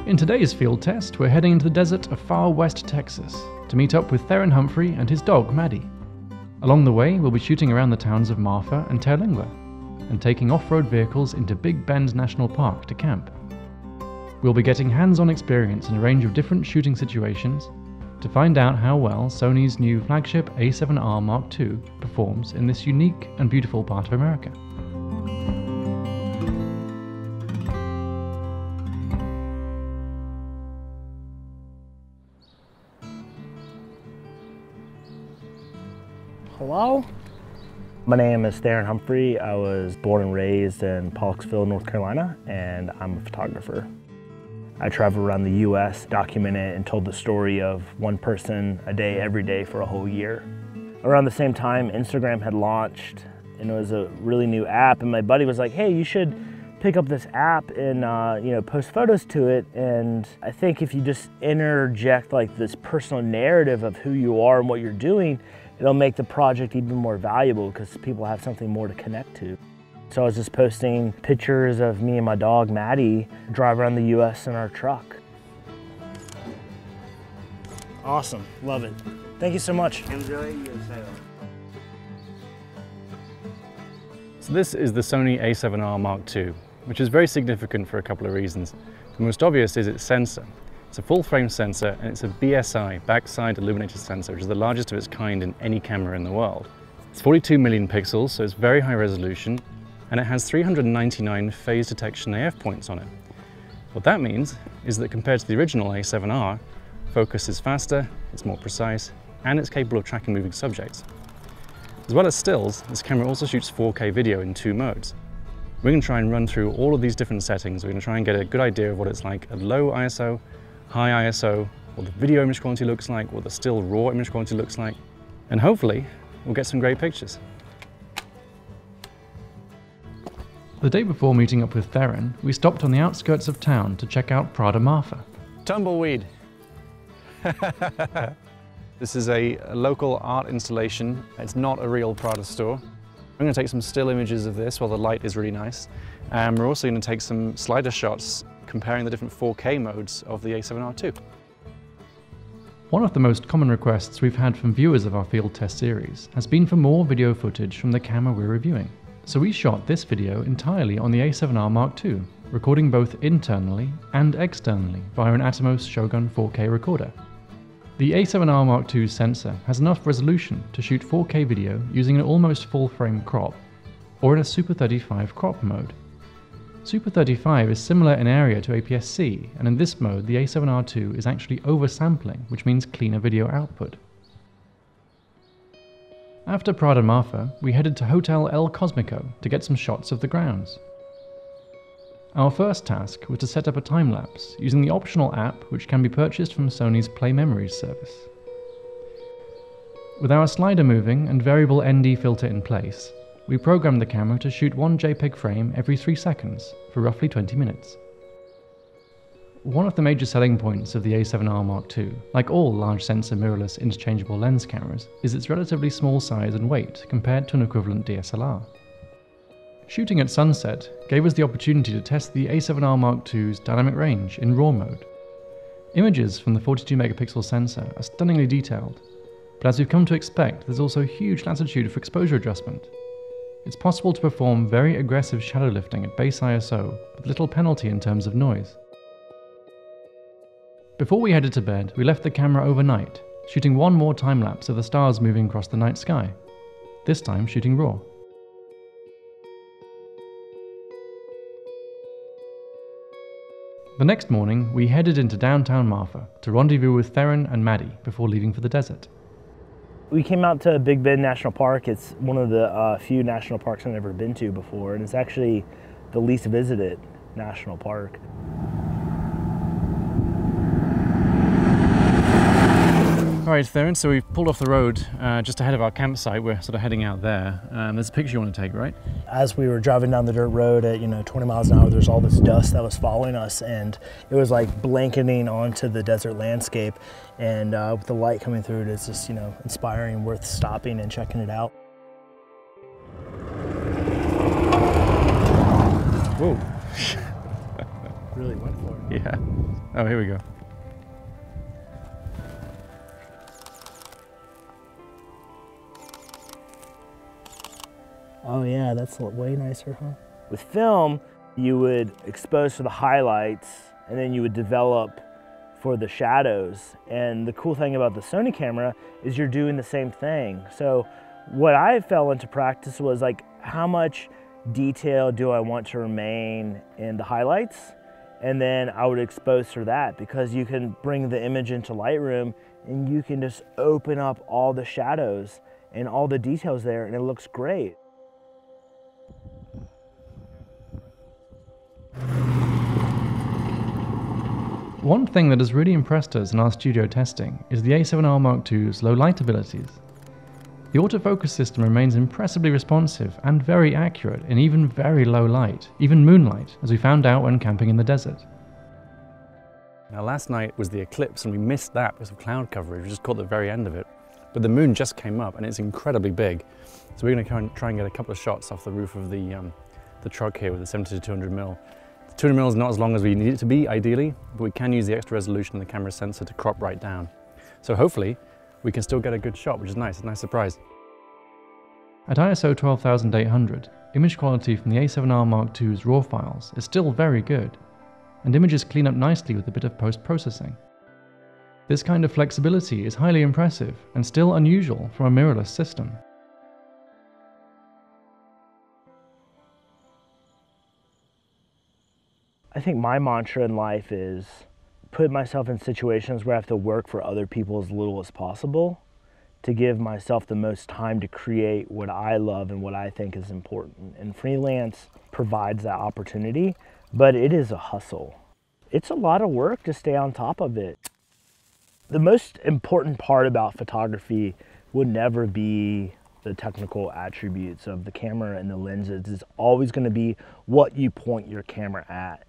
In today's field test, we're heading into the desert of far west Texas to meet up with Theron Humphrey and his dog, Maddie. Along the way, we'll be shooting around the towns of Marfa and Terlingua, and taking off-road vehicles into Big Bend National Park to camp. We'll be getting hands-on experience in a range of different shooting situations to find out how well Sony's new flagship A7r Mark II performs in this unique and beautiful part of America. Hello? My name is Darren Humphrey. I was born and raised in Pollocksville, North Carolina, and I'm a photographer. I traveled around the US, documented and told the story of one person a day, every day for a whole year. Around the same time, Instagram had launched, and it was a really new app, and my buddy was like, hey, you should pick up this app and post photos to it. And I think if you just interject like this personal narrative of who you are and what you're doing, it'll make the project even more valuable because people have something more to connect to. So I was just posting pictures of me and my dog, Maddie, drive around the US in our truck. Awesome, love it. Thank you so much. Enjoy your sail. So this is the Sony A7r Mark II, which is very significant for a couple of reasons. The most obvious is its sensor. It's a full-frame sensor, and it's a BSI, backside illuminated sensor, which is the largest of its kind in any camera in the world. It's 42 million pixels, so it's very high resolution, and it has 399 phase detection AF points on it. What that means is that compared to the original A7R, focus is faster, it's more precise, and it's capable of tracking moving subjects. As well as stills, this camera also shoots 4K video in 2 modes. We're going to try and run through all of these different settings. We're going to try and get a good idea of what it's like at low ISO, high ISO, what the video image quality looks like, what the still raw image quality looks like, and hopefully we'll get some great pictures. The day before meeting up with Theron, we stopped on the outskirts of town to check out Prada Marfa. Tumbleweed. This is a local art installation. It's not a real Prada store. I'm going to take some still images of this while the light is really nice. And we're also going to take some slider shots comparing the different 4K modes of the A7R II. One of the most common requests we've had from viewers of our field test series has been for more video footage from the camera we're reviewing. So we shot this video entirely on the A7r Mark II, recording both internally and externally via an Atomos Shogun 4K recorder. The A7r Mark II sensor has enough resolution to shoot 4K video using an almost full-frame crop, or in a Super 35 crop mode. Super 35 is similar in area to APS-C, and in this mode the A7R II is actually oversampling, which means cleaner video output. After Prada Marfa, we headed to Hotel El Cosmico to get some shots of the grounds. Our first task was to set up a time-lapse using the optional app which can be purchased from Sony's Play Memories service. With our slider moving and variable ND filter in place, we programmed the camera to shoot one JPEG frame every 3 seconds for roughly 20 minutes. One of the major selling points of the A7r Mark II, like all large sensor mirrorless interchangeable lens cameras, is its relatively small size and weight compared to an equivalent DSLR. Shooting at sunset gave us the opportunity to test the A7r Mark II's dynamic range in RAW mode. Images from the 42 megapixel sensor are stunningly detailed, but as we've come to expect, there's also huge latitude for exposure adjustment. It's possible to perform very aggressive shadow lifting at base ISO with little penalty in terms of noise. Before we headed to bed, we left the camera overnight, shooting one more time-lapse of the stars moving across the night sky, this time shooting RAW. The next morning, we headed into downtown Marfa to rendezvous with Theron and Maddie before leaving for the desert. We came out to Big Bend National Park. It's one of the few national parks I've never been to before, and it's actually the least visited national park. All right, Theron, so we've pulled off the road just ahead of our campsite. We're sort of heading out there. There's a picture you want to take, right? As we were driving down the dirt road at 20 miles an hour, there's all this dust that was following us, and it was like blanketing onto the desert landscape. And with the light coming through it, it's just inspiring, worth stopping and checking it out. Whoa. really went for it. Yeah. Oh, here we go. Oh yeah, that's way nicer, huh? With film, you would expose for the highlights and then you would develop for the shadows. And the cool thing about the Sony camera is you're doing the same thing. So what I fell into practice was like, how much detail do I want to remain in the highlights? And then I would expose for that, because you can bring the image into Lightroom and you can just open up all the shadows and all the details there, and it looks great. One thing that has really impressed us in our studio testing is the A7r Mark II's low light abilities. The autofocus system remains impressively responsive and very accurate in even very low light, even moonlight, as we found out when camping in the desert. Now last night was the eclipse and we missed that because of cloud coverage. We just caught the very end of it. But the moon just came up and it's incredibly big. So we're going to try and get a couple of shots off the roof of the truck here with the 70 to 200mm. The 200mm is not as long as we need it to be, ideally, but we can use the extra resolution of the camera sensor to crop right down. So hopefully we can still get a good shot, which is nice, a nice surprise. At ISO 12800, image quality from the A7r Mark II's RAW files is still very good, and images clean up nicely with a bit of post-processing. This kind of flexibility is highly impressive and still unusual from a mirrorless system. I think my mantra in life is put myself in situations where I have to work for other people as little as possible to give myself the most time to create what I love and what I think is important. And freelance provides that opportunity, but it is a hustle. It's a lot of work to stay on top of it. The most important part about photography would never be the technical attributes of the camera and the lenses. It's always going to be what you point your camera at.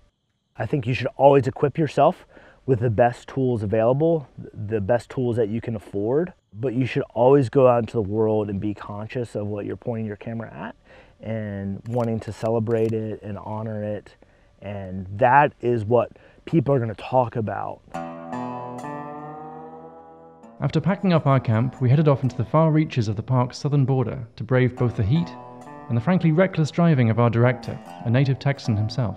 I think you should always equip yourself with the best tools available, the best tools that you can afford, but you should always go out into the world and be conscious of what you're pointing your camera at and wanting to celebrate it and honor it. And that is what people are going to talk about. After packing up our camp, we headed off into the far reaches of the park's southern border to brave both the heat and the frankly reckless driving of our director, a native Texan himself.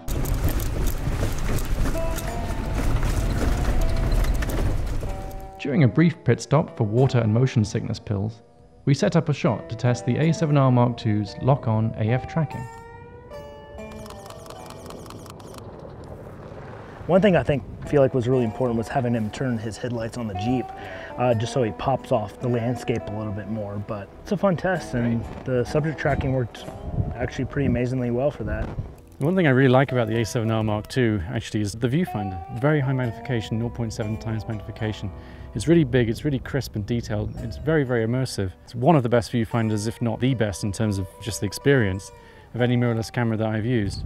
During a brief pit stop for water and motion sickness pills, we set up a shot to test the A7r Mark II's lock-on AF tracking. One thing I feel like was really important was having him turn his headlights on the Jeep, just so he pops off the landscape a little bit more. But it's a fun test, and the subject tracking worked actually pretty amazingly well for that. One thing I really like about the A7r Mark II actually is the viewfinder. Very high magnification, 0.7 times magnification. It's really big, it's really crisp and detailed. It's very, very immersive. It's one of the best viewfinders, if not the best, in terms of just the experience of any mirrorless camera that I've used.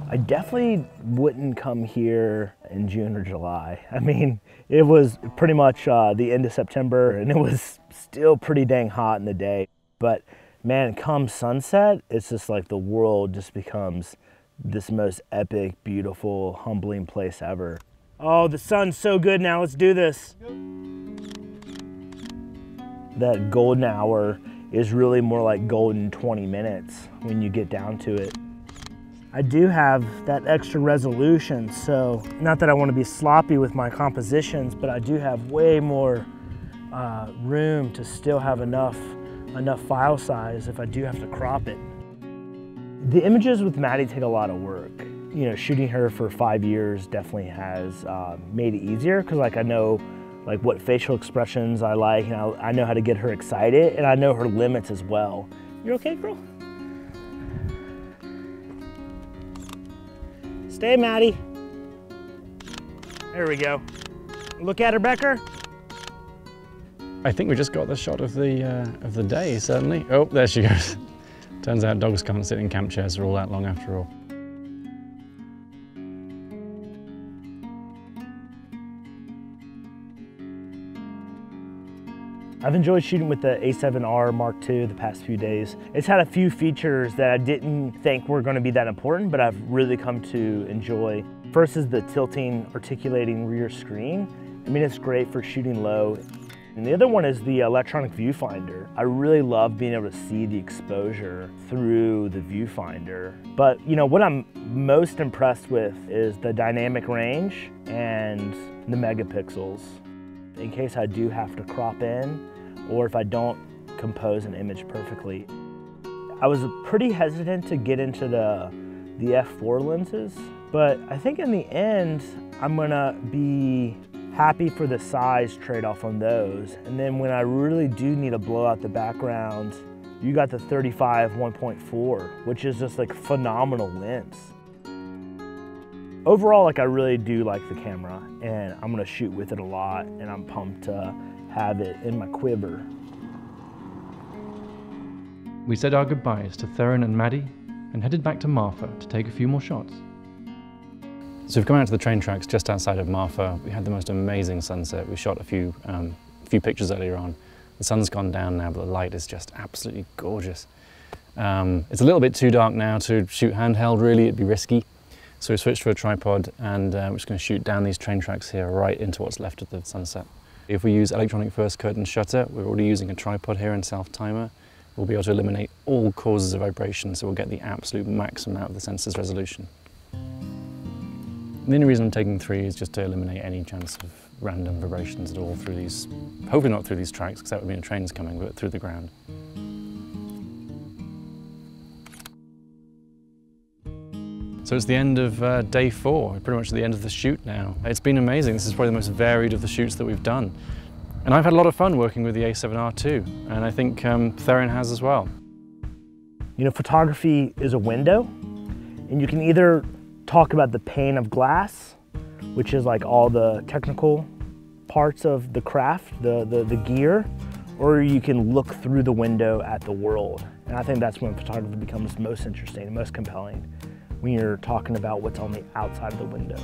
I definitely wouldn't come here in June or July. I mean, it was pretty much the end of September and it was still pretty dang hot in the day. But man, come sunset, it's just like the world just becomes this most epic, beautiful, humbling place ever. Oh, the sun's so good now, let's do this. That golden hour is really more like golden 20 minutes when you get down to it. I do have that extra resolution, so not that I want to be sloppy with my compositions, but I do have way more room to still have enough file size if I do have to crop it. The images with Maddie take a lot of work. You know, shooting her for 5 years definitely has made it easier, because like I know like what facial expressions I like, and I know how to get her excited, and I know her limits as well. You okay, girl? Stay, Maddie. There we go. Look at her, Becker. I think we just got the shot of the day, certainly. Oh, there she goes. Turns out dogs can't sit in camp chairs for all that long after all. I've enjoyed shooting with the A7r Mark II the past few days. It's had a few features that I didn't think were going to be that important, but I've really come to enjoy. First is the tilting, articulating rear screen. I mean, it's great for shooting low. And the other one is the electronic viewfinder. I really love being able to see the exposure through the viewfinder. But you know, what I'm most impressed with is the dynamic range and the megapixels. In case I do have to crop in, or if I don't compose an image perfectly. I was pretty hesitant to get into the f4 lenses, but I think in the end, I'm gonna be happy for the size trade-off on those. And then when I really do need to blow out the background, you got the 35 1.4, which is just like phenomenal lens. Overall, like I really do like the camera, and I'm gonna shoot with it a lot, and I'm pumped to have it in my quiver. We said our goodbyes to Theron and Maddie and headed back to Marfa to take a few more shots. So we've come out to the train tracks just outside of Marfa. We had the most amazing sunset. We shot a few pictures earlier on. The sun's gone down now, but the light is just absolutely gorgeous. It's a little bit too dark now to shoot handheld, really. It'd be risky. So we switched to a tripod, and we're just going to shoot down these train tracks here right into what's left of the sunset. If we use electronic first curtain shutter, we're already using a tripod here and self-timer. We'll be able to eliminate all causes of vibration, so we'll get the absolute maximum out of the sensor's resolution. The only reason I'm taking 3 is just to eliminate any chance of random vibrations at all through these, hopefully not through these tracks, because that would mean a train's coming, but through the ground. So it's the end of day 4, pretty much the end of the shoot now. It's been amazing. This is probably the most varied of the shoots that we've done. And I've had a lot of fun working with the A7R too, and I think Theron has as well. You know, photography is a window, and you can either talk about the pane of glass, which is like all the technical parts of the craft, the gear, or you can look through the window at the world. And I think that's when photography becomes most interesting and most compelling, when you're talking about what's on the outside of the window.